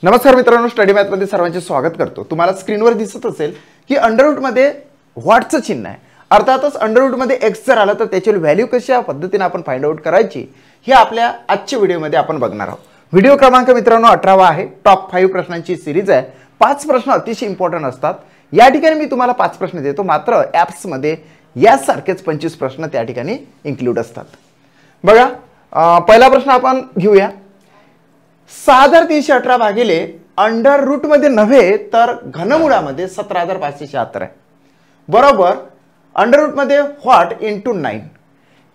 नमस्कार मित्रांनो, study math मध्ये सर्वांचे स्वागत करतो। तुम्हाला स्क्रीनवर दिसत असेल की अंडर रूट मध्ये व्हॉटचं चिन्ह आहे। अर्थातच अंडर रूट मध्ये x जर आला तर त्याची व्हॅल्यू कशा पद्धतीने आपण फाइंड आउट करायची हे आपल्या आजच्या व्हिडिओमध्ये आपण बघणार आहोत। व्हिडिओ क्रमांक मित्रांनो 18वा आहे। टॉप 5 प्रश्नांची सिरीज आहे। 5 प्रश्न अतिशय इम्पॉर्टंट असतात। या ठिकाणी मी तुम्हाला 5 प्रश्न देतो, मात्र ॲप्स मध्ये यासारखेच 25 प्रश्न त्या ठिकाणी इन्क्लूड असतात। बघा, पहिला प्रश्न आपण घेऊया। 6318 भागिले अंडर रूट मध्ये नव्हे तर घनमुळामध्ये 17576 आहे बरोबर अंडर रूट मध्ये व्हॉट इंटू 9।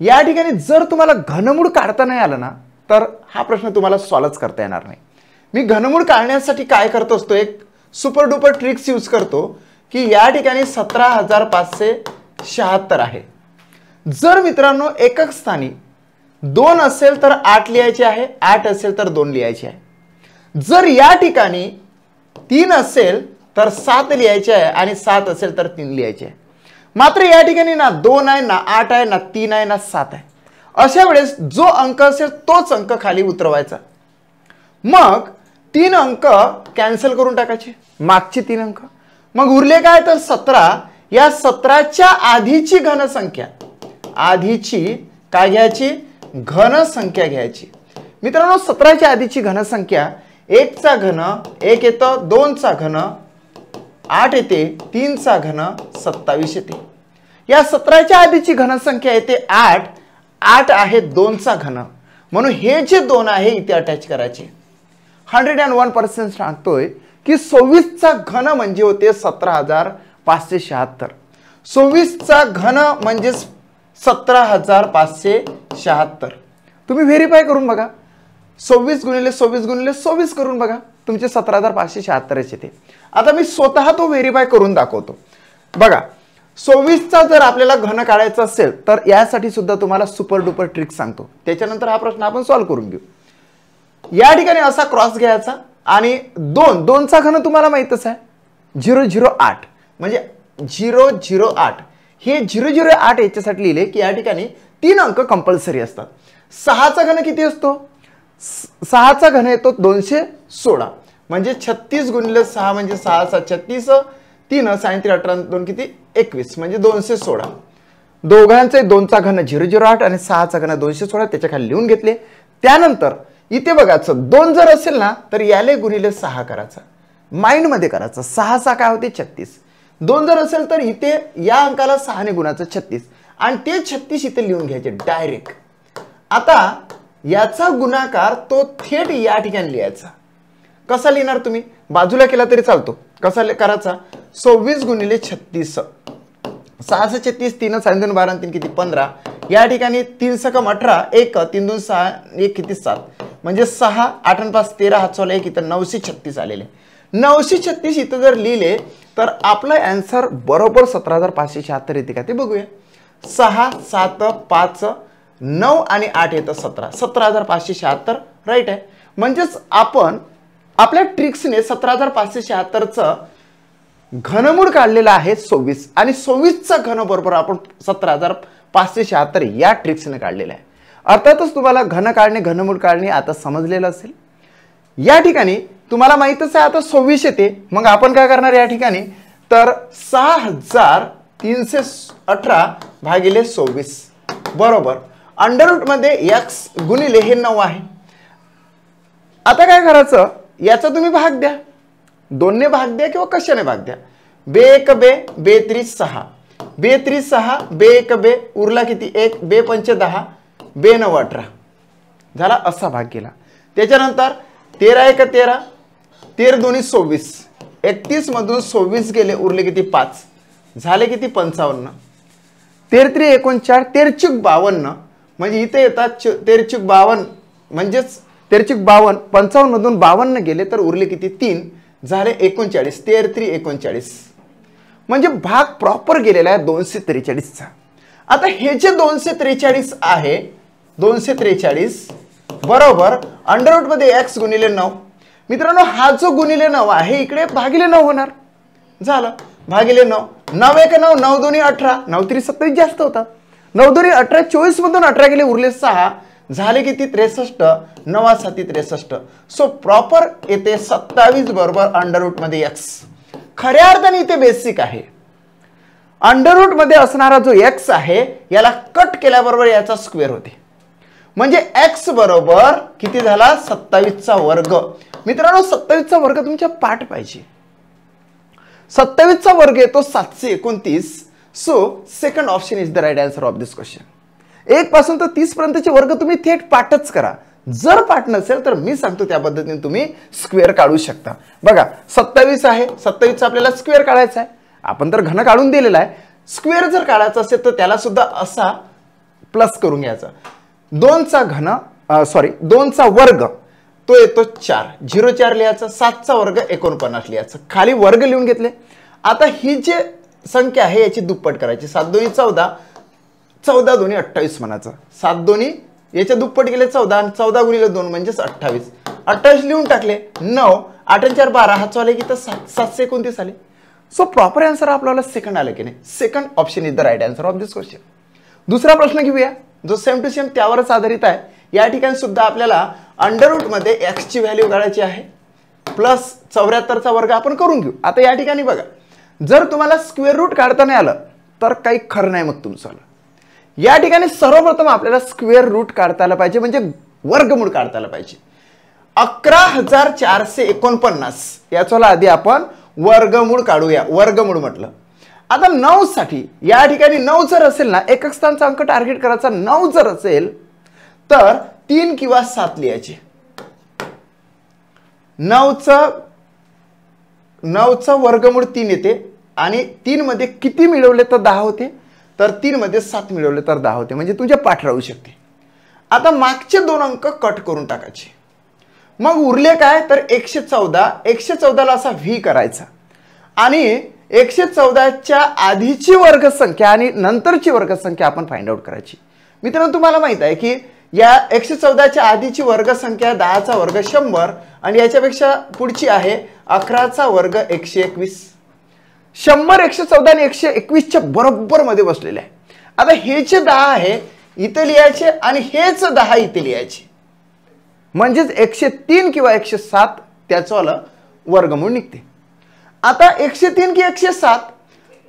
या ठिकाणी जर तुम्हाला घनमूळ काढता नाही आलं ना तर हा प्रश्न तुम्हाला सॉल्व्ह करता येणार नाही। मी घनमूळ काढण्यासाठी काय करतो असतो, एक सुपर डुपर ट्रिक्स यूज करतो की या ठिकाणी 17576 आहे। जर मित्रांनो एकक स्थानी 2 असेल तर 8 लिहायचे आहे, 8 असेल तर 2 लिहायचे आहे। जर या ठिकाणी 3 असेल तर 7 लिहायचे आहे आणि 7 असेल तर 3 लिहायचे आहे। मात्र या ठिकाणी ना 2 आहे, ना 8 आहे, ना 3 आहे, ना 7 आहे। अशा वेळेस जो अंक असेल तोच अंक खाली उतरवायचा। मग 3 अंक कॅन्सल करून टाकायचे, मागचे 3 अंक। मग उरले काय तर 17। या 17च्या आधीची घनसंख्या, आधीची काय घ्यायची, घनसंख्या घ्यायची। मित्रांनो 17च्या आधीची घनसंख्या 1 चा घन 1 येतो, 2 चा घन 8 येते, 3 चा घन 27 येते। या 17च्या आधीची घनसंख्या येते 8, 8 आहे 2 चा घन, म्हणून हे जे 2 आहे इथे अटॅच करायचे। 101% सांगतोय की 24 चा घन म्हणजे होते 17576। 24 चा घन म्हणजे 17576। तुम्ही व्हेरीफाय करून बघा, 24 गुणिले 24 गुणिले 24 करून बघा, तुमचे 17576 येते। आता मी स्वतः तो व्हेरीफाय करून दाखवतो। बघा, 24 चा जर आपल्याला घन काढायचा असेल तर यासाठी सुद्धा तुम्हाला सुपर डुपर ट्रिक सांगतो, त्याच्यानंतर हा प्रश्न आपण सॉल्व्ह करून घेऊ। या ठिकाणी असा क्रॉस घ्यायचा आणि 2 चा घन तुम्हाला माहितच आहे 008, म्हणजे 008 हे 008 याच्यासाठी लिहिले की या ठिकाणी 3 अंक कंपल्सरी असतात। 6 चा घन किती असतो, 6 चा घन येतो 216, म्हणजे 36 गुणिले 6 म्हणजे 6 × 36, 3 3 18 2 किती 21, म्हणजे 216। दोघांचे 2 चा घन 008 आणि 6 चा घन 216 त्याच्या खाली लिहून घेतले। त्यानंतर इथे बघायचं 2 जर असेल ना तर याले गुणिले 6 करायचा, माइंड मध्ये करायचं। 6 चा काय होते 36, 2 जर असेल तर इथे या अंकाला 6 ने गुणाचं 36 आणि ते 36 इथे लिहून घ्यायचे डायरेक्ट। आता याचा गुणाकार तो थेट या ठिकाणी लिहायचा। कसा लिहिणार तुम्ही, बाजूला केला तरी चालतो। कसा करायचा, 24 गुणिले 36, 6 × 36, 3 × 2 12 3 किती 15। या ठिकाणी 3 × 18 1 3 2 6 1 किती 7, म्हणजे 6 8 5 13 हात सोला 1 इथं 936 आलेले। 936 इथं जर लिहिले तर आपला आन्सर बरोबर 17576 येते का ते बघूया। 6 7 5 9 आणि 8 येतं 17, 17576 राईट आहे। म्हणजेच आपण आपल्या ट्रिक्सने 17576 चं घनमूळ काढलेलं आहे 24 आणि 24 चा घन बरोबर आपण 17576 या ट्रिक्सने काढलेलं आहे। अर्थातच तुम्हाला घन काढणे घनमूळ काढणे आता समजलेलं असेल। या ठिकाणी तुम्हाला माहितच आहे आता 26 येते, मग आपण काय करणार या ठिकाणी तर 6318 भागिले 24 बरोबर अंडर रूट मध्ये x गुणिले हे 9 आहे। आता काय करायचं, याचा तुम्ही भाग द्या, 2 ने भाग द्या किंवा कशाने भाग द्या। बे 1 बे, बे 3 6, बे 3 6, बे 1 बे, उरला किती 1, बे 5 10, बे 9 18 झाला, असा भाग केला। त्याच्यानंतर 13 1 13, 13 2 26, 31 मधून 26 गेले, उरले किती 5, झाले किती 55, 13 3 39, 13 52, म्हणजे इथे येतात 13 52, म्हणजेच 13 52, 55 मधून 52 गेले तर उरले किती 3, झाले 39, 13 3 39, म्हणजे भाग प्रॉपर गेलेला आहे 243 चा। आता हे जे 243 आहे 243 बरोबर अंडर रूट मध्ये x गुणिले 9। मित्रांनो हा जो गुणिले 9 आहे इकडे भागिले 9 होणार, झालं भागिले 9, 9 1 9, 9 2 18, 9 3 27 जास्त होतात, 9 2 18, 24 मधून 18 गेले उरले 6, झाले किती 63, 9 7 63. सो प्रॉपर येते 27 बरोबर अंडर रूट मध्ये x. खऱ्या अर्थाने इथे बेसिक आहे. अंडर रूट मध्ये असणारा जो x आहे याला कट केल्याबरोबर याचा स्क्वेअर होते, म्हणजे x बरोबर किती झाला 27 चा वर्ग. मित्रांनो 27 चा वर्ग तुमच्या पाठ पाहिजे. 27 चा वर्ग येतो 729. So second option is the right answer of this question. 1 पासून तर 30 पर्यंतचे वर्ग तुम्ही थेट पाठच करा. जर पाठ नसेल तर मी सांगतो त्या पद्धतीने तुम्ही स्क्वेअर काढू शकता. बघा 27 आहे, 27 चा आपल्याला स्क्वेअर काढायचा आहे. आपण तर घन काढून दिलेला आहे. स्क्वेअर जर काढायचा असेल तर त्याला सुद्धा असा प्लस करून घ्यायचा. 2 चा वर्ग तो येतो 4, 0 4 लिहायचा. 7 चा वर्ग 49 लिहायचा. खाली वर्ग लिहून घेतले. आता ही जी संख्या आहे याची दुप्पट करायची. 7 2 14, 14 2 28 म्हणायचं. 7 2 याच्या दुप्पट गेले 14 आणि 14 गुणिले 2 म्हणजे 28. 28 लिहून टाकले. 9 8 4 12 हा चालले की तर 729 आले. सो प्रॉपर आन्सर आपल्याला सेकंड आलं की नाही. Second option is the right answer of this question. दुसरा प्रश्न घेऊया जो सेम टू सेम त्यावरच आधारित आहे. या ठिकाणी सुद्धा आपल्याला अंडर रूट मध्ये x ची व्हॅल्यू काढायची आहे. प्लस 74 चा वर्ग आपण करून घेऊ. आता या ठिकाणी बघा, जर तुम्हाला स्क्वेअर रूट काढता नाही आलं तर काही खरं नाही मग तुमचं. या ठिकाणी सर्वप्रथम आपल्याला स्क्वेअर रूट काढता आलं पाहिजे, म्हणजे वर्गमूळ काढता आलं पाहिजे. 11,449 याच्याला आधी आपण वर्गमूळ काढूया. वर्गमूळ म्हटलं. आता 9 साठी या ठिकाणी 9 जर असेल ना, एकक स्थानचा अंक टार्गेट करायचा. 9 जर असेल तर 3 किंवा 7 लिहायचे. 9 चा वर्गमूळ 3 येते आणि 3 मध्ये किती मिळवले तर 10 होते, तर 3 मध्ये 7 मिळवले तर 10 होते, म्हणजे तुझ्या पाठ राहू शकते. आता मागचे 2 अंक कट करून टाकायचे. मग उरले काय तर 114. 114 ला असा व्ही करायचा आणि 114 च्या आधीची वर्गसंख्या आणि नंतरची वर्गसंख्या आपण फाइंड आउट करायची. मित्रांनो तुम्हाला माहित आहे की या 114 च्या आधीची वर्गसंख्या 10 चा वर्ग 100 आणि याच्यापेक्षा पुढची आहे 11 चा वर्ग 121. 100 114 आणि 121 च्या बरोबर मध्ये बसलेले आहे. आता हे जे 10 आहे इथे लिहायचे आणि हेच 10 इथे लिहायचे, म्हणजेच 103 किंवा 107 त्याचं वर्गमूळ निघते. आता 103 की 107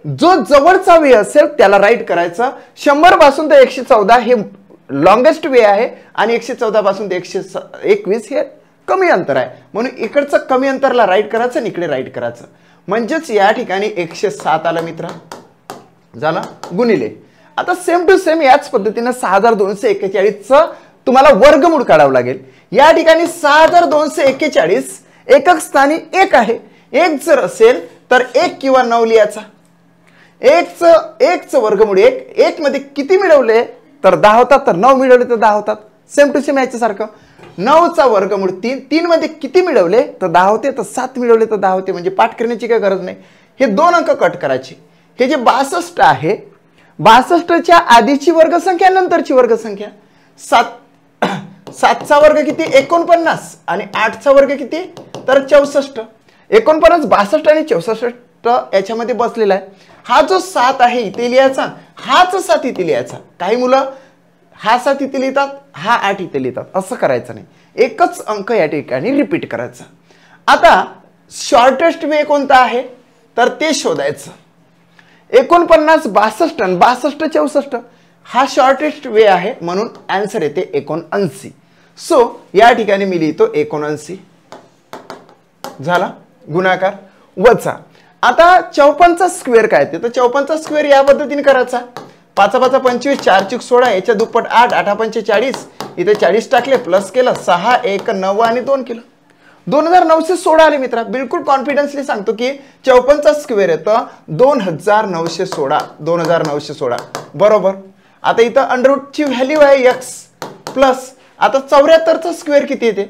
जो जवळचा वे असेल त्याला राईट करायचं. 100 पासून ते 114 हे लॉंगेस्ट वे आहे आणि 114 पासून ते 121 हे कमी अंतर आहे, म्हणून इकडचं कमी अंतरला राईट करायचं आणि इकडे राईट करायचं. म्हणजेच या ठिकाणी 107 आलं मित्र. झाला गुणिले. आता सेम टू सेम याच पद्धतीने 6241चं तुम्हाला वर्गमूळ काढावं लागेल. या ठिकाणी 6241 एकक स्थानी 1 आहे. 1 जर असेल तर 1 किंवा 9 लिहायचा. 1चं वर्गमूळ 1 मध्ये किती मिळवले तर 10 होतात, तर 9 मिळवले तर 10 होतात. सेम टू सेम याच्यासारखं 9 चा वर्गमूळ 3. 3 मध्ये किती मिळवले तर 10 होते, तर 7 मिळवले तर 10 होते, म्हणजे पाठ करण्याची काही गरज नाही. हे 2 अंक कट करायचे. हे जे 62 आहे 62 च्या आधीची वर्गसंख्या नंतरची वर्गसंख्या. 7 चा वर्ग किती 49 आणि 8 चा वर्ग किती तर 64. 49 62 आणि 64 याच्यामध्ये बसलेला आहे. हा जो 7 आहे इथे लिहायचा, हाच 7 इथे लिहायचा. काही मुलं हा 7 इथे लिहितात, हा 8 इथे लिहितात. असं करायचं नाही. एकच अंक या ठिकाणी रिपीट करायचा. आता शॉर्टेस्ट वे कोणता आहे तर ते शोधायचं. 49 62 आणि 62 64 हा शॉर्टेस्ट वे आहे, म्हणून आन्सर येते 79. सो या ठिकाणी मी लिहितो 79. झाला गुणाकार वजा. आता 54 चा स्क्वेअर काय ते तर 54 चा स्क्वेअर या पद्धतीने करायचा. 5 5 25 4 6 16 याच्या दुप्पट 8 8 5 40 इथे 40 टाकले प्लस केलं 6 1 9 आणि 2 केलं 2916 आले मित्रा. बिलकुल कॉन्फिडन्सली सांगतो की 54 चा स्क्वेअर येतं 2916. 2916 बरोबर. आता इथं अंडर रूटची व्हॅल्यू आहे x प्लस. आता 74 चा स्क्वेअर किती येते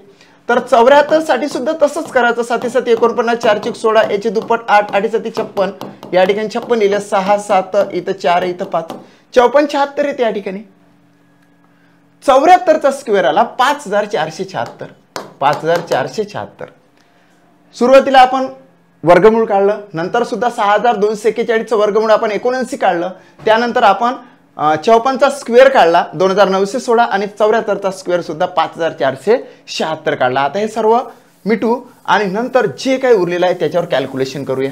तर 74 साठी सुद्धा तसंच करायचं. 7 7 49 4 6 16 याचे दुप्पट 8 8 7 56 या ठिकाणी 56 लिहिलं 6 7 इथं 4 इथं 5 54 76 येते या ठिकाणी. 74 चा स्क्वेअर आला 5476. 5476. सुरुवातीला आपण वर्गमूळ काढलं, नंतर सुद्धा 6241 चं वर्गमूळ आपण 79 काढलं, त्यानंतर आपण 54चा स्क्वेअर काढला 2916 आणि 74चा स्क्वेअर सुद्धा 5476 काढला. आता हे सर्व मिटू आणि नंतर जे काही उरलेलं आहे त्याच्यावर कॅल्क्युलेशन करूया.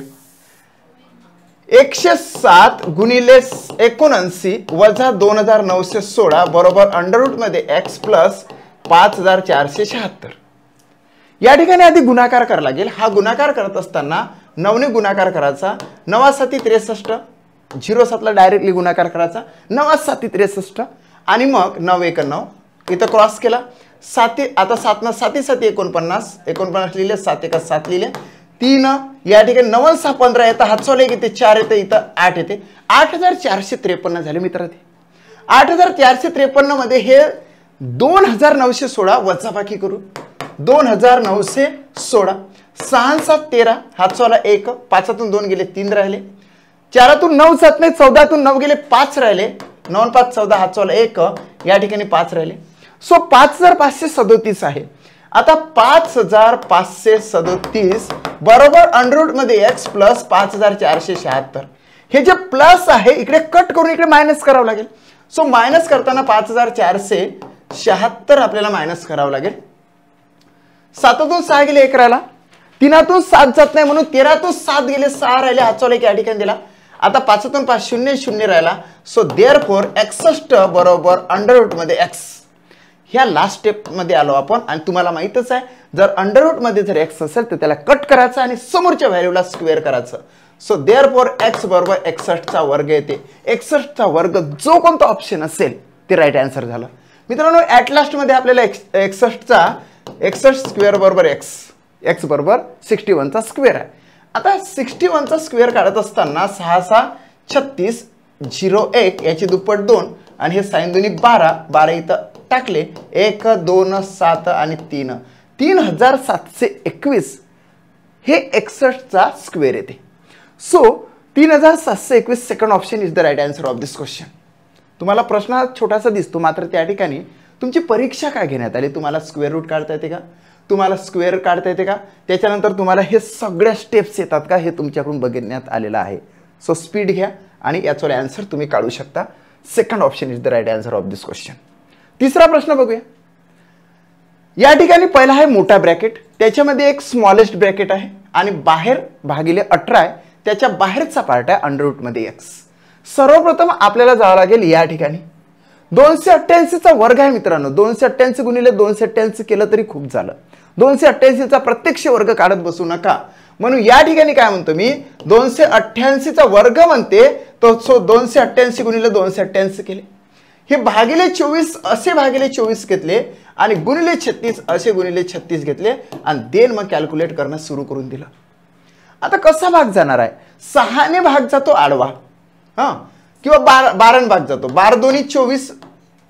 107 गुणिले 79 वजा 2916 बरोबर अंडर रूट मध्ये x प्लस 5476. या ठिकाणी आधी गुणाकार करावा लागेल. हा गुणाकार करत असताना 9 ने गुणाकार करायचा, 9 7 63, 07ला डायरेक्टली गुणाकार करायचा, 9 7 63 आणि मग 9 1 9 इथं क्रॉस केला. 7 आता 7 न 7 7 49 49 लिहिले, 7 1 7 लिहिले, 3 या ठिकाणी 9 6 15 येतं, हातचोले किती 4 येते, इथं 8 येते. 8453 झाले मित्र. ते 8453 मध्ये हे 2916 वजाबाकी करू. 2916 6 7 13 हातचोला 1, 5तून 2 गेले 3 राहिले, 4तून 9 7 नाही 14तून 9 गेले 5 राहिले, 9 5 14 हातचोला 1 या ठिकाणी 5 राहिले. सो 5537 आहे. आता 5537 बरोबर अंडर रूट मध्ये x प्लस 5476. हे जे प्लस आहे इकडे कट करून इकडे मायनस करावं लागेल. सो मायनस करताना 5476 आपल्याला मायनस करावं लागेल. 7तून 6 गेले 1 राहिला, 3तून 7 जात नाही म्हणून 13तून 7 गेले 6 राहिले, हातचोला या ठिकाणी दिला. आता 5तून 5 0 0 राहिला. सो देअरफॉर 61 बरोबर अंडर रूट मध्ये x. ह्या लास्ट स्टेप मध्ये आलो आपण आणि तुम्हाला माहितच आहे जर अंडर रूट मध्ये जर x असेल तर त्याला कट करायचं आणि समोरच्या व्हॅल्यूला स्क्वेअर करायचं. सो देअरफॉर x बरोबर 61चा वर्ग येते. 61चा वर्ग जो कोणता ऑप्शन असेल ते राईट आन्सर झालं. मित्रांनो ॲट लास्ट मध्ये आपल्याला 61 स्क्वेअर बरोबर x बरोबर 61चा स्क्वेअर आहे. आता 61चा स्क्वेअर काढत असताना 6 6 36 01 याची दुप्पट 2 आणि हे साइन दोन्ही 12 12 इथं टाकले 1 2 7 आणि 3 3721 हे 61चा स्क्वेअर येते. So 3721 second option is the right answer of this question. तुम्हाला प्रश्न छोटासा दिसतो मात्र त्या ठिकाणी तुमची परीक्षा काय घेण्यात आली, तुम्हाला स्क्वेअर रूट काढता येते का, तुम्हाला स्क्वेअर काढता येते का, त्याच्यानंतर तुम्हाला हे सगळ्या स्टेप्स येतात का हे तुमच्याकडून बघण्यात आलेलं आहे. सो स्पीड घ्या आणि याचा आन्सर तुम्ही काढू शकता. Second option is the right answer of this question. तिसरा प्रश्न बघूया. या ठिकाणी पहिला आहे मोठा ब्रॅकेट, त्याच्यामध्ये एक स्मॉलेस्ट ब्रॅकेट आहे आणि बाहेर भागिले 18 आहे, त्याच्या बाहेरचा पार्ट आहे अंडर रूट मध्ये x. सर्वप्रथम आपल्याला जावं लागेल या ठिकाणी 288चा वर्ग आहे मित्रांनो. 288 गुणिले 288 केलं तरी खूप झालं. 288चा प्रत्यक्ष वर्ग काढत बसू नका. म्हणून या ठिकाणी काय म्हणतो मी 288चा वर्ग म्हणते तो 288 गुणिले 288 केले. हे भागिले 24 असे भागिले 24 घेतले आणि गुणिले 36 असे गुणिले 36 घेतले आणि देन मग कॅल्क्युलेट करणं सुरू करून दिलं. आता कसा भाग जाणार आहे, 6 ने भाग जातो आडवा किंवा 12 भाग जातो. 12 दोन्ही 24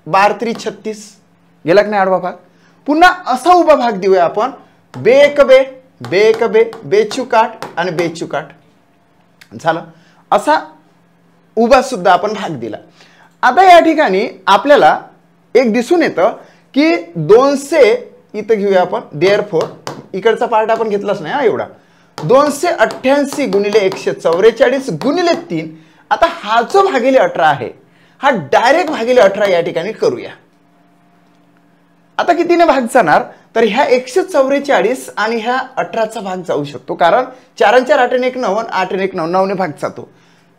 12 3 36 गेला की नाही आडवा भाग. पुन्हा असा उभा भाग देऊया आपण बे एक बे बे एक बे बेचुकाट आणि बेचुकाट झालं. असा उभा सुद्धा आपण भाग दिला. आता या ठिकाणी आपल्याला एक दिसून येतं की 200 इथं घेऊया आपण. देअरफॉर इकडचा पार्ट आपण घेतलाच नाही एवढा. 288 गुणिले 144 गुणिले 3. आता हा जो भागिले 18 आहे हा डायरेक्ट भागिले 18 या ठिकाणी करूया. आता कितीने भाग जाणार तर ह्या 144 आणि ह्या 18चा भाग जाऊ शकतो कारण 4 4 8 1 9 8 1 9 9 ने भाग जातो.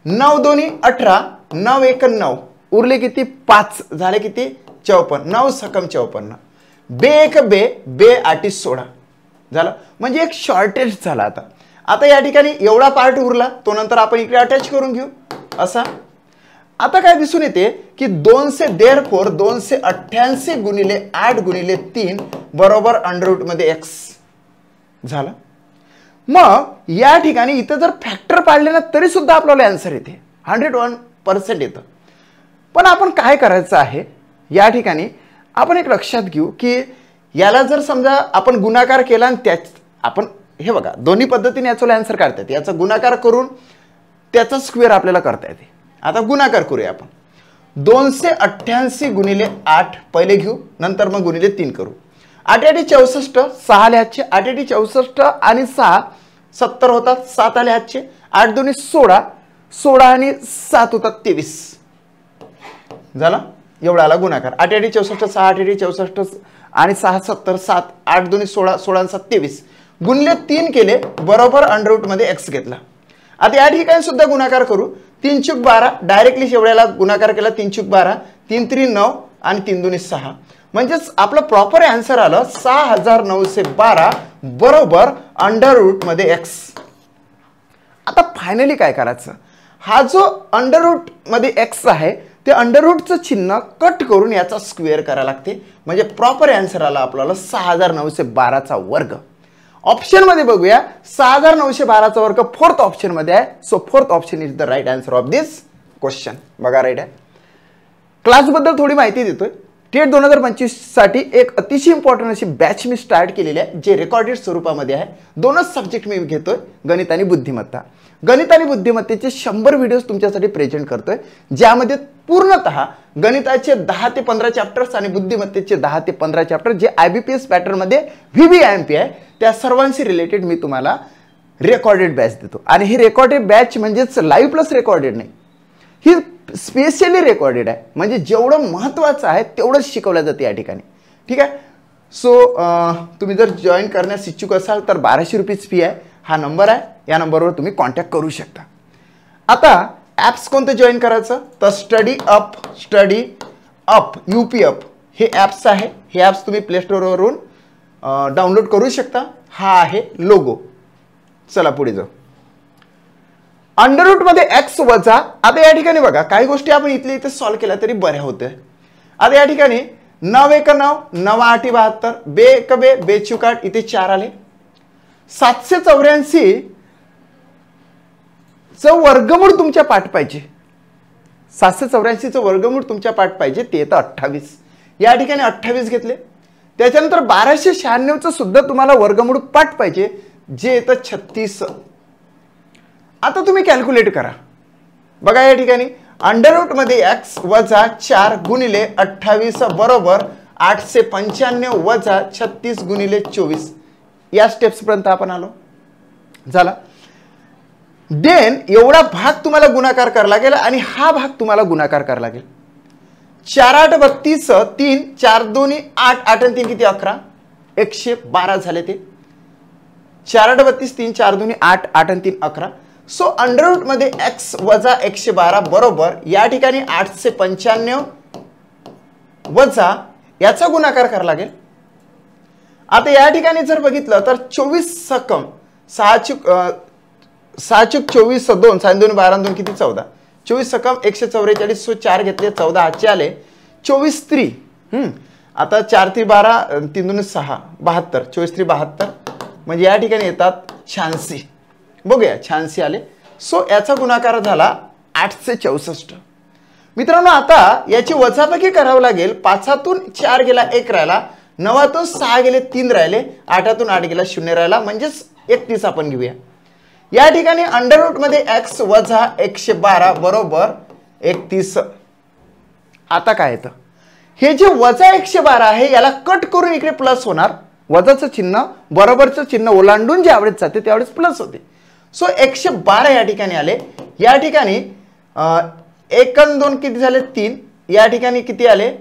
9 दोन्ही 18 9 1 9 उरले किती 5 झाले किती 54 9 सकम 54 बे एक बे बे 8 16 झालं. म्हणजे एक शॉर्टेज झाला. आता या ठिकाणी एवढा पार्ट उरला तो नंतर आपण इकडे अटॅच करून घेऊ असा. आता काय दिसून येते की 200 देअरफॉर 288 गुणिले 8 गुणिले 3 बरोबर अंडर रूट मध्ये x झाला. मग या ठिकाणी इथं जर फॅक्टर पाडले ना तरी सुद्धा आपल्याला आन्सर येते 101% येतं. पण आपण काय करायचं आहे या ठिकाणी आपण एक लक्षात घेऊ की याला जर समजा आपण गुणाकार केला आणि त्याच आपण हे बघा दोन्ही पद्धतीने याचा आन्सर काढता येते. याचा गुणाकार करून त्याचा स्क्वेअर आपल्याला करता येते. आता गुणाकार करूया आपण. 288 गुणिले 8 पहिले घेऊ नंतर मग गुणिले 3 करू. 8 8 64 6 आले हातचे 8 8 64 आणि 6 70 होतात 7 आले हातचे 8 2 16 16 आणि 7 होतात 23 झाला एवढा आला गुणाकार. 8 8 64, 6 8 8 64 आणि 6 70, 7 8 2 16, 16 7 23 गुणले 3 केले बरोबर अंडर रूट मध्ये एक्स घेतला. आता या ठिकाणी सुद्धा गुणाकार करू. 3 चूक 12 डायरेक्टली एवढ्याला गुणाकार केला. 3 चूक 12, 3 3 9 आणि 3 2 6 म्हणजेच आपलं प्रॉपर आन्सर आलं 6912 बरोबर अंडर रूट मध्ये एक्स. आता फायनली काय करायचं, हा जो अंडर रूट मध्ये एक्स आहे ते अंडर रूटचं चिन्ह कट करून याचा स्क्वेअर करायला लागते. म्हणजे प्रॉपर आन्सर आला आपल्याला 6912चा वर्ग. ऑप्शन मध्ये बघूया 6912चा वर्ग फोर्थ ऑप्शन मध्ये आहे. So fourth option is the right answer of this question. बघा राईट आहे. क्लास बद्दल थोडी माहिती देतोय. टेट 2025 साठी एक अतिशय इम्पॉर्टंट अशी बॅच मी स्टार्ट केलेली आहे जे रेकॉर्डेड स्वरूपामध्ये आहे. दोनच सब्जेक्ट मी घेतोय, गणित आणि बुद्धिमत्ता. गणित आणि बुद्धिमत्तेचे 100 व्हिडिओज तुमच्यासाठी प्रेझेंट करतोय ज्यामध्ये पूर्णतः गणिताचे 10 ते 15 चॅप्टर्स आणि बुद्धिमत्तेचे 10 ते 15 चॅप्टर जे IBPS पॅटर्न मध्ये VVIMP आहे त्या सर्वांशी रिलेटेड मी तुम्हाला रेकॉर्डेड बॅच देतो. आणि ही रेकॉर्डेड बॅच म्हणजेच लाईव्ह प्लस रेकॉर्डेड नाही, ही स्पेशली रेकॉर्डेड आहे. म्हणजे जेवढं महत्त्वाचं आहे तेवढंच शिकवलं जाते या ठिकाणी. ठीक आहे. सो तुम्ही जर जॉईन करण्यास इच्छुक असाल तर 1200 रुपीज फी आहे. हा नंबर आहे, या नंबरवर तुम्ही कॉन्टॅक्ट करू शकता. आता ॲप्स कोणतं जॉईन करायचं तर स्टडी अप UP अप हे ॲप्स आहे. हे ॲप्स तुम्ही प्ले स्टोअरवरून डाउनलोड करू शकता. हा आहे लोगो. चला पुढे जाऊ. अंडर रूट मध्ये एक्स वजा. आता या ठिकाणी बघा काही गोष्टी आपण इथले इथे सॉल्व्ह केल्या तरी बऱ्या होते. आता या ठिकाणी 9 1 9 9 8 72 बे 1 बे बे चुकाट इथे 4 आले. 784 चं वर्गमूळ तुमच्या पाठ पाहिजे. 784 चं वर्गमूळ तुमच्या पाठ पाहिजे ते येतं 28. या ठिकाणी 28 घेतले. त्याच्यानंतर 1296 चं सुद्धा तुम्हाला वर्गमूळ पाठ पाहिजे जे येतं 36. आता तुम्ही कॅल्क्युलेट करा. बघा या ठिकाणी अंडर रूट मध्ये एक्स वजा 4 गुणिले 28 बरोबर 895 वजा 36 गुणिले 24 या स्टेप्स पर्यंत आपण आलो. झाला. देन एवढा भाग तुम्हाला गुणाकार करावा लागेल आणि हा भाग तुम्हाला गुणाकार करावा लागेल. 4 8 32 3 4 2 8 8 आणि 3 किती 11 112 झाले ते. 4 8 32 3 4 2 8 8 आणि 3 11. सो अंडर रूट मध्ये एक्स वजा 112 बरोबर या ठिकाणी 895 वजा याचा गुणाकार करावा लागेल. आता या ठिकाणी जर बघितलं तर 24 सकम 6 चूक 24 2 6 2 12 2 किती 14. 24 सकम 144 सो 4 घेतले 14 आजचे आले 24 3 आता 4 3 12 3 2 6 72 24 3 72 म्हणजे या ठिकाणी येतात 86. बघूया 86 आले. सो याचा गुणाकार झाला 864. मित्रांनो आता याची वजाबाकी करावं लागेल. 5तून 4 गेला 1 राहिला, 9तून 6 गेले 3 राहिले, 8तून 8 गेला 0 राहिला म्हणजेच 31 आपण घेऊया. या ठिकाणी अंडर रूट मध्ये एक्स वजा 112 बरोबर 31. आता काय येतं हे जे वजा 112 आहे याला कट करून इकडे प्लस होणार. वजाचं चिन्ह बरोबरचं चिन्ह ओलांडून ज्यावेळेस जाते त्यावेळेस प्लस होते. सो 112 या ठिकाणी आले. या ठिकाणी 1 आणि 2 किती झाले 3. या ठिकाणी किती आले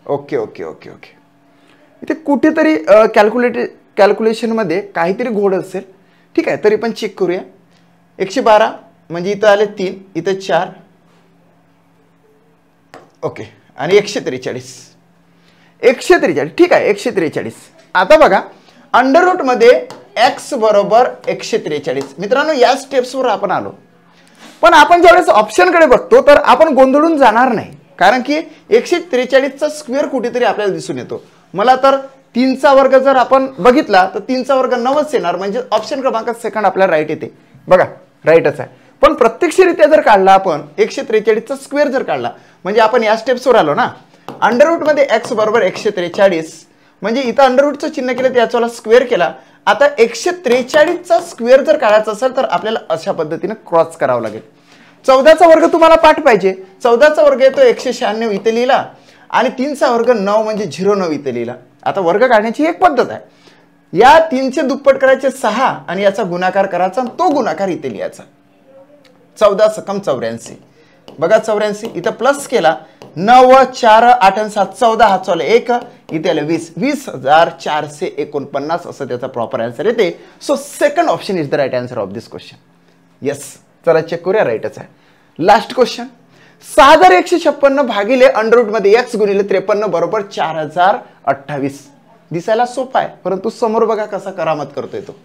ओके ओके ओके ओके इथे कुठेतरी कॅल्क्युलेशन मध्ये काहीतरी घोड असेल. ठीक आहे तरी पण चेक करूया. 112 म्हणजे इथं आले 3 इथं 4 ओके आणि 143 ठीक आहे 143. आता बघा अंडर रूट मध्ये एक्स बरोबर 143. मित्रांनो या स्टेप्सवर आपण आलो. पण आपण ज्यावेळेस ऑप्शनकडे बघतो तर आपण गोंधळून जाणार नाही कारण की 143चा स्क्वेअर कुठेतरी आपल्याला दिसून येतो. मला तर 3चा वर्ग जर आपण बघितला तर 3चा वर्ग 9च येणार म्हणजे ऑप्शन क्रमांक सेकंड आपल्याला राईट येते. बघा राईटच आहे. पण प्रत्यक्षरित्या जर काढला आपण 143चा स्क्वेअर जर काढला म्हणजे आपण या स्टेप्सवर आलो ना. अंडर रूट मध्ये एक्स बरोबर 143 म्हणजे इथं अंडर रूटचं चिन्ह केलं त्याचा स्क्वेअर केला. आता 143चा स्क्वेअर जर काढायचा असेल तर आपल्याला अशा पद्धतीने क्रॉस करावं लागेल. 14चा वर्ग तुम्हाला पाठ पाहिजे. 14चा वर्ग येतो 196 इथे लिहिला आणि 3चा वर्ग 9 म्हणजे 09 इथे लिहिला. आता वर्ग काढण्याची एक पद्धत आहे. या 3चे दुप्पट करायचे 6 आणि याचा गुणाकार करायचा आणि तो गुणाकार इथे लिहायचा. 14 सकम 84 बघा 84, इथं प्लस केला 9 4 8 7 14 हा चला 1, इथे आलं 20, 20,449 असं त्याचा प्रॉपर आन्सर येते. So second option is the right answer of this question. Yes, चला चेक करूया, राईटच आहे. लास्ट क्वेश्चन, 6156 भागिले अंडर रूट मध्ये x गुणिले 53 बरोबर 4028. दिसायला सोपा आहे, परंतु समोर बघा कसा करामत करतोय तो.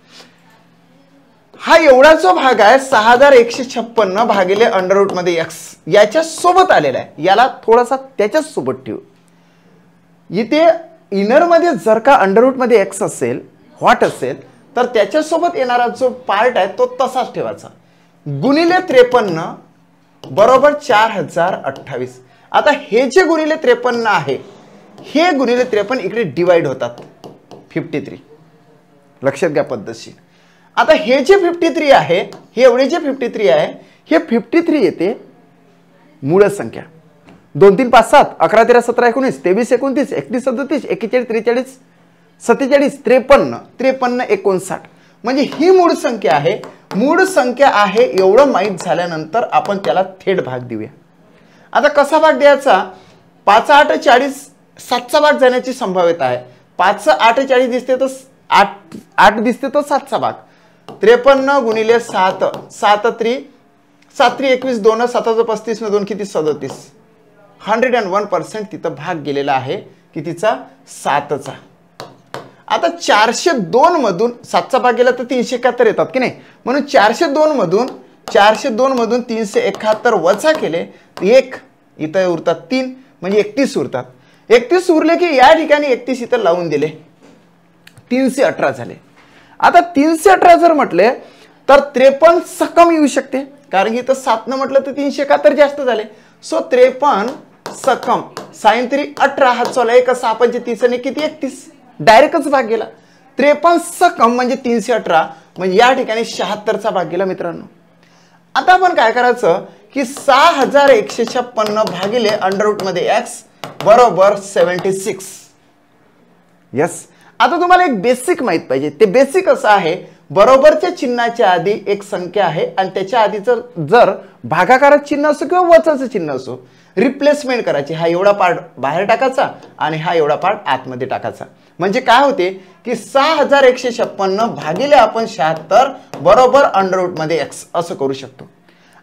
हा एवढा जो भाग आहे 6156 भागिले अंडर रूट मध्ये x याच्या सोबत आलेला आहे. याला थोडासा त्याच्याच सोबत ठेवू. इथे इनर मध्ये जर का अंडर रूट मध्ये x असेल, व्हॉट असेल, तर त्याच्यासोबत येणारा जो पार्ट आहे तो तसाच ठेवायचा. गुणिले 53 बरोबर 4028. आता हे जे गुणिले 53 आहे, हे गुणिले 53 इकडे डिवाइड होतात 53. लक्षात घ्या पद्धतशीर. आता हे जे 53 आहे, हे एवढे जे 53 आहे, हे 53 येते मूळ संख्या. 2 3 5 7 11 13 17 19 23 29 31 37 41 43 47 53 53 59. म्हणजे ही मूळ संख्या आहे. मूळ संख्या आहे एवढं माहित झाल्यानंतर आपण त्याला थेट भाग देऊया. आता कसा भाग द्यायचा? 5 8 40 7चा भाग जाण्याची संभाव्यता आहे. 5 8 40 दिसते तर 8 दिसते तर 7चा भाग. 53 गुणिले 7 7 3 7 3 21 2 7 35 2 किती 37. 101% तिथं भाग गेलेला आहे कितीचा? 7चा. आता 402 मधून 7चा भाग गेला तर 371 येतात की नाही, म्हणून 402 मधून 371 वजा केले 1, इथं उरतात 3, म्हणजे 31 उरतात. 31 उरले की या ठिकाणी 31 इथं लावून दिले, 318 झाले. आता 318 जर म्हटले तर 53 सकम येऊ शकते, कारण की इथं 7 न म्हटलं तर 371 जास्त झाले. सो 53 सकम साइन 3 18 हा चला 1 6 5 30 आणि किती 31, डायरेक्टच भाग गेला. 53 सकम म्हणजे 318, म्हणजे या ठिकाणी 76चा भाग गेला मित्रांनो. आता आपण काय करायचं की 6156 भागिले अंडर रूट मध्ये x बरोबर 76. यस, आता तुम्हाला एक बेसिक माहित पाहिजे. ते बेसिक असं आहे, बरोबरच्या चिन्हाच्या आधी एक संख्या आहे आणि त्याच्या आधीचं जर भागाकारात चिन्ह असो किंवा वचाचं चिन्ह असो, रिप्लेसमेंट करायची. हा एवढा पार्ट बाहेर टाकायचा आणि हा एवढा पार्ट आतमध्ये टाकायचा. म्हणजे काय होते की 6156 भागिले आपण 76 बरोबर अंडर रूट मध्ये x असं करू शकतो.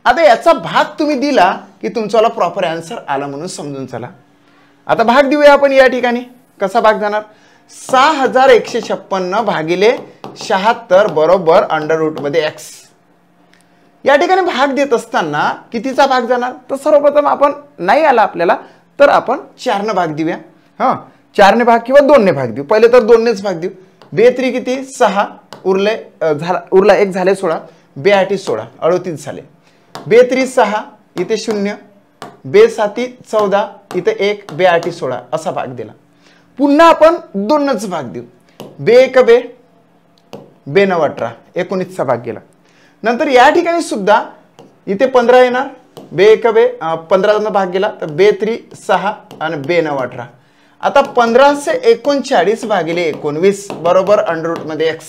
आता याचा भाग तुम्ही दिला की तुमचा प्रॉपर आन्सर आला म्हणून समजून चला. आता भाग देऊया आपण. या ठिकाणी कसा भाग जाणार? 6156 भागिले 76 बरोबर अंडर रूट मध्ये x. या ठिकाणी भाग देत असताना कितीचा भाग जाणार? तर सर्वप्रथम आपण नाही आला आपल्याला तर आपण 4 ने भाग देऊया. हा, 4 ने भाग किंवा 2 ने भाग देऊ. पहिले तर 2 नेच भाग देऊ. 2 3 किती 6 उरले, उरला 1 झाले 16, 2 8 16 38 झाले. 2 3 6 इथे 0, 2 7 14 इथे 1, 2 8 16 असा भाग दिला. पुन्हा आपण 2 भाग देऊ. 2 1 2, 2 9 18 19चा भाग गेला. नंतर या ठिकाणी सुद्धा इथे 15 येणार. 2 1 2 15 भाग गेला तर 2 3 6 आणि 2 9 18. आता 1539 भागिले 19 बरोबर अंडर रूट मध्ये x.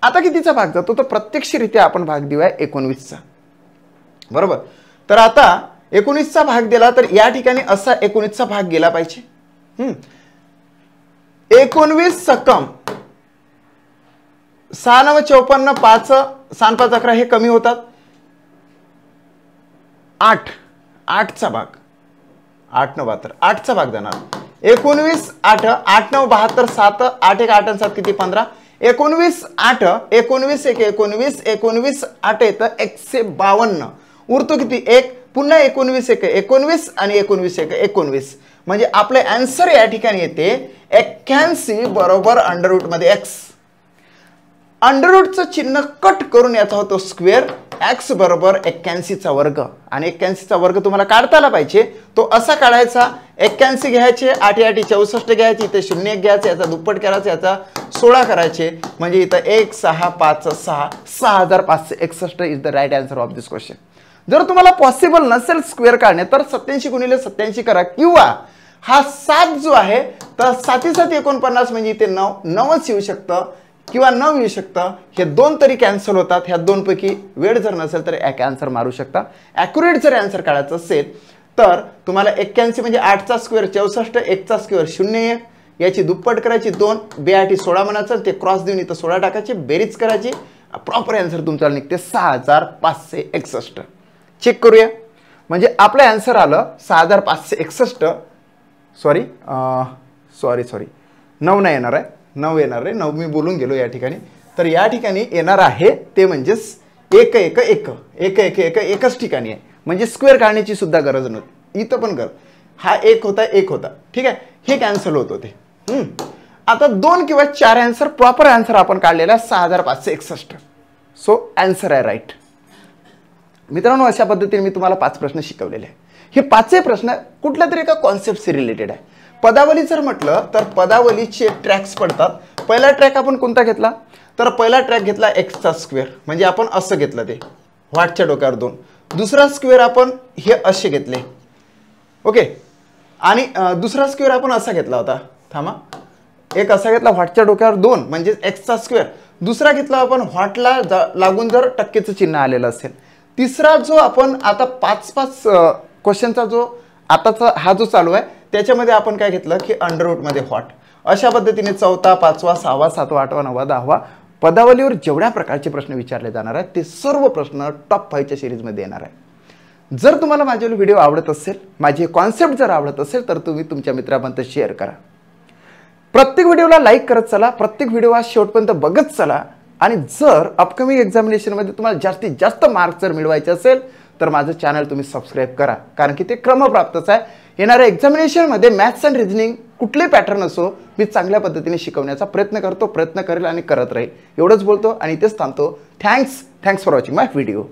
आता कितीचा भाग जातो? तर प्रत्यक्षरित्या आपण भाग देऊया 19चा. बरोबर. तर आता 19चा भाग दिला तर या ठिकाणी असा 19चा भाग गेला पाहिजे. 19 सकम 6 9 54 5 6 5 11 हे कमी होतात. 8चा भाग 8 9 72 8चा भाग जाणार. 19 8 8 9 72 7 8 1 8 7 किती 15. 19 8 19 1 19 19 8 येतं 152. उरतो किती 1. पुन्हा 19 1 19 आणि 19 1 19. म्हणजे आपले आन्सर या ठिकाणी येते 81 बरोबर अंडर रूट मध्ये x. अंडर रूटचं चिन्ह कट करून याचा होतो स्क्वेअर. x बरोबर 81चा वर्ग. आणि 81चा वर्ग तुम्हाला काढता आला पाहिजे. तो असा काढायचा. 81 घ्यायचे, 8 8 64 घ्यायचे, इथे 0 1 घ्यायचे, याचा दुप्पट करायचा, याचा 16 करायचे, म्हणजे इथं 1 6 5 6 6561 is the right answer of this question. जर तुम्हाला पॉसिबल नसेल स्क्वेअर काढणे तर 87 गुणिले 87 करा, किंवा हा 7 जो आहे तर 7 7 49 म्हणजे इथे 9 9च येऊ शकतं. किंवा 9 येऊ शकतं. हे 2 तरी कॅन्सल होतात. ह्या 2 पैकी वेळ जर नसेल तर एक आन्सर मारू शकता. ॲक्युरेट जर आन्सर काढायचं असेल तर तुम्हाला 81 म्हणजे 8चा स्क्वेअर 64, 1चा स्क्वेअर 01, याची दुप्पट करायची 2, बेआठी 16 म्हणायचं, ते क्रॉस देऊन इथं 16 टाकायचे, बेरीज करायची, प्रॉपर आन्सर तुमचा निघते 6561. चेक करूया. म्हणजे आपलं आन्सर आलं 6561. सॉरी 9 नाही येणार आहे, 9 येणार आहे, 9 मी बोलून गेलो या ठिकाणी. तर या ठिकाणी येणार आहे ते म्हणजेच 1 1 1 1 1 1 एकच ठिकाणी आहे. म्हणजे स्क्वेअर काढण्याची सुद्धा गरज नव्हती. इथं पण कर, हा 1 होता 1 होता, ठीक आहे, हे कॅन्सल होत होते. आता 2 किंवा 4 आन्सर, प्रॉपर आन्सर आपण काढलेला 6561. सो आन्सर आहे राईट. मित्रांनो, अशा पद्धतीने मी तुम्हाला 5 प्रश्न शिकवलेले आहे. हे 5 प्रश्न कुठल्या तरी एका कॉन्सेप्टशी रिलेटेड आहे. पदावली जर म्हटलं तर पदावलीचे ट्रॅक्स पडतात. पहिला ट्रॅक आपण कोणता घेतला तर पहिला ट्रॅक घेतला एक्सचा स्क्वेअर, म्हणजे आपण असं घेतलं ते व्हाटच्या डोक्यावर 2. दुसरा स्क्वेअर आपण हे असे घेतले, ओके. आणि दुसरा स्क्वेअर आपण असा घेतला होता, थांबा, एक असा घेतला व्हाटच्या डोक्यावर 2 म्हणजे एक्सचा स्क्वेअर. दुसरा घेतला आपण व्हाटला लागून जर टक्केचं चिन्ह आलेलं असेल. तिसरा जो आपण आता 5-5 क्वेश्चनचा जो आताचा हा जो चालू आहे त्याच्यामध्ये आपण काय घेतलं की अंडररूटमध्ये व्हाट. अशा पद्धतीने 4था, 5वा, 6वा, 7वा, 8वा, 9वा, 10वा पदावलीवर जेवढ्या प्रकारचे प्रश्न विचारले जाणार आहेत ते सर्व प्रश्न टॉप 5च्या सिरीजमध्ये येणार आहे. जर तुम्हाला माझे व्हिडिओ आवडत असेल, माझे कॉन्सेप्ट जर आवडत असेल तर तुम्ही तुमच्या मित्रांपर्यंत शेअर करा. प्रत्येक व्हिडिओला लाईक करत चला, प्रत्येक व्हिडिओ हा शेवटपर्यंत बघत चला. आणि जर अपकमिंग एक्झामिनेशनमध्ये तुम्हाला जास्तीत जास्त मार्क्स जर मिळवायचे असेल तर माझं चॅनल तुम्ही सबस्क्राईब करा, कारण की ते क्रमप्राप्तच आहे. येणाऱ्या एक्झामिनेशनमध्ये मॅथ्स अँड रिझनिंग कुठले पॅटर्न असो मी चांगल्या पद्धतीने शिकवण्याचा प्रयत्न करतो, प्रयत्न करेल आणि करत राहील. एवढंच बोलतो आणि इथेच थांबतो. Thanks for watching my video.